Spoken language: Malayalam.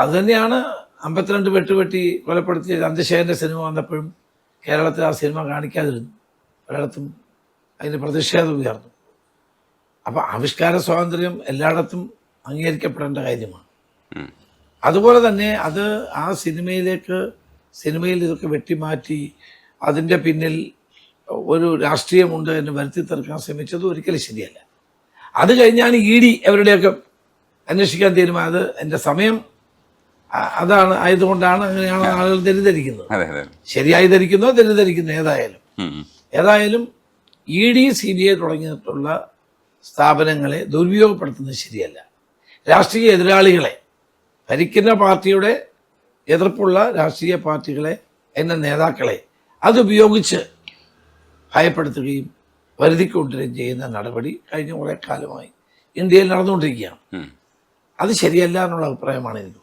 അതുതന്നെയാണ് 52 വെട്ടുവെട്ടി കൊലപ്പെടുത്തിയ ചന്ദ്രശേഖരൻ്റെ സിനിമ വന്നപ്പോഴും കേരളത്തിൽ ആ സിനിമ കാണിക്കാതിരുന്നു. പലയിടത്തും അതിന് പ്രതിഷേധം ഉയർന്നു. അപ്പം ആവിഷ്കാര സ്വാതന്ത്ര്യം എല്ലായിടത്തും അംഗീകരിക്കപ്പെടേണ്ട കാര്യമാണ്. അതുപോലെ തന്നെ അത് ആ സിനിമയിൽ ഇതൊക്കെ വെട്ടിമാറ്റി അതിൻ്റെ പിന്നിൽ ഒരു രാഷ്ട്രീയമുണ്ട് എന്ന് വരുത്തി തീർക്കാൻ ശ്രമിച്ചത് ഒരിക്കലും ശരിയല്ല. അത് കഴിഞ്ഞാണ് ED അവരുടെയൊക്കെ അന്വേഷിക്കാൻ തീരുമാനം. അത് എൻ്റെ സമയം അതാണ് ആയതുകൊണ്ടാണ് അങ്ങനെയാണ് ആളുകൾ തെറ്റിദ്ധരിക്കുന്നത്. ശരിയായി ധരിക്കുന്നോ തെറ്റിദ്ധരിക്കുന്നോ ഏതായാലും ED CBI തുടങ്ങിയിട്ടുള്ള സ്ഥാപനങ്ങളെ ദുരുപയോഗപ്പെടുത്തുന്നത് ശരിയല്ല. രാഷ്ട്രീയ എതിരാളികളെ, ഭരിക്കുന്ന പാർട്ടിയുടെ എതിർപ്പുള്ള രാഷ്ട്രീയ പാർട്ടികളെ എന്ന നേതാക്കളെ അതുപയോഗിച്ച് ഭയപ്പെടുത്തുകയും വരുതിക്കൊണ്ടുവരികയും ചെയ്യുന്ന നടപടി കഴിഞ്ഞ കുറേ കാലമായി ഇന്ത്യയിൽ നടന്നുകൊണ്ടിരിക്കുകയാണ്. അത് ശരിയല്ല എന്നുള്ള അഭിപ്രായമാണ് എനിക്ക്.